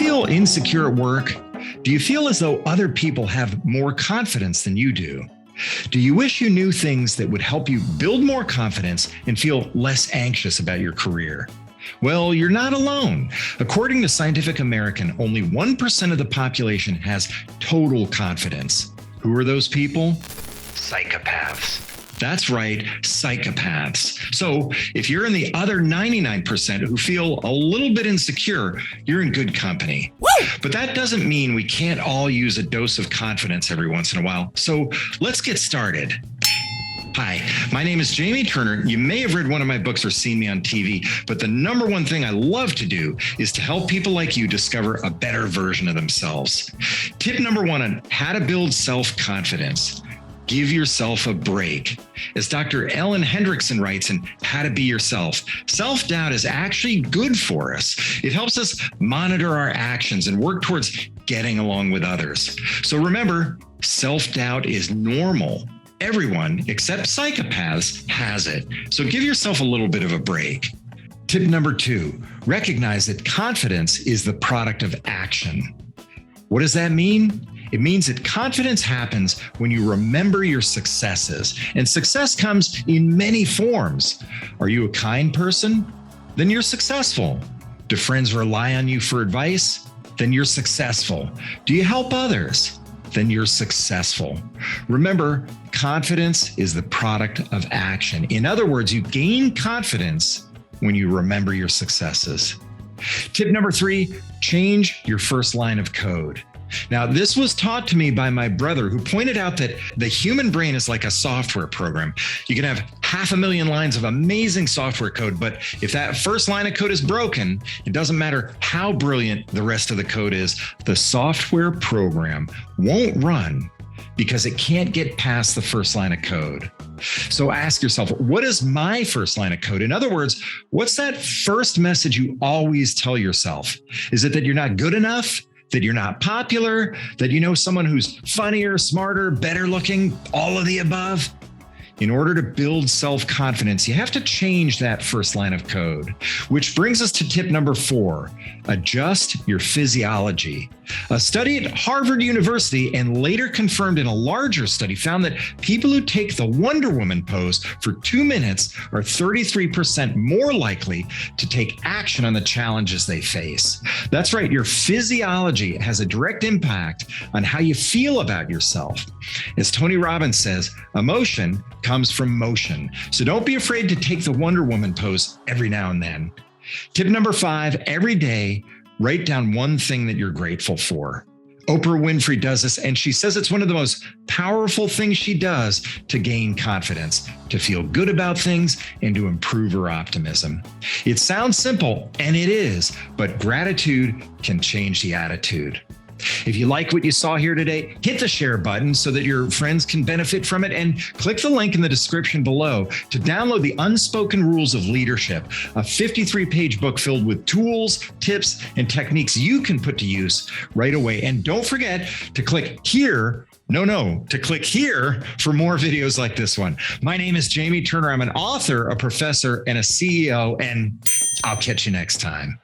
feel insecure at work? Do you feel as though other people have more confidence than you do? Do you wish you knew things that would help you build more confidence and feel less anxious about your career? Well, you're not alone. According to Scientific American, only 1% of the population has total confidence. Who are those people? Psychopaths. That's right, psychopaths. So if you're in the other 99% who feel a little bit insecure, you're in good company. Woo! But that doesn't mean we can't all use a dose of confidence every once in a while. So let's get started. Hi, my name is Jamie Turner. You may have read one of my books or seen me on TV, but the number one thing I love to do is to help people like you discover a better version of themselves. Tip number one on how to build self-confidence. Give yourself a break. As Dr. Ellen Hendrickson writes in How to Be Yourself, self-doubt is actually good for us. It helps us monitor our actions and work towards getting along with others. So remember, self-doubt is normal. Everyone, except psychopaths, has it. So give yourself a little bit of a break. Tip number two, recognize that confidence is the product of action. What does that mean? It means that confidence happens when you remember your successes, and success comes in many forms. Are you a kind person? Then you're successful. Do friends rely on you for advice? Then you're successful. Do you help others? Then you're successful. Remember, confidence is the product of action. In other words, you gain confidence when you remember your successes. Tip number three, change your first line of code. Now, this was taught to me by my brother, who pointed out that the human brain is like a software program. You can have 500,000 lines of amazing software code, but if that first line of code is broken, it doesn't matter how brilliant the rest of the code is, the software program won't run because it can't get past the first line of code. So ask yourself, what is my first line of code? In other words, what's that first message you always tell yourself? Is it that you're not good enough? That you're not popular, that you know someone who's funnier, smarter, better looking, all of the above? In order to build self-confidence, you have to change that first line of code, which brings us to tip number four, adjust your physiology. A study at Harvard University and later confirmed in a larger study found that people who take the Wonder Woman pose for 2 minutes are 33% more likely to take action on the challenges they face. That's right, your physiology has a direct impact on how you feel about yourself. As Tony Robbins says, emotion comes from motion. So don't be afraid to take the Wonder Woman pose every now and then. Tip number five, every day, write down one thing that you're grateful for. Oprah Winfrey does this, and she says it's one of the most powerful things she does to gain confidence, to feel good about things, and to improve her optimism. It sounds simple, and it is, but gratitude can change the attitude. If you like what you saw here today, hit the share button so that your friends can benefit from it, and click the link in the description below to download The Unspoken Rules of Leadership, a 53-page book filled with tools, tips, and techniques you can put to use right away. And don't forget to click here. To click here for more videos like this one. My name is Jamie Turner. I'm an author, a professor, and a CEO, and I'll catch you next time.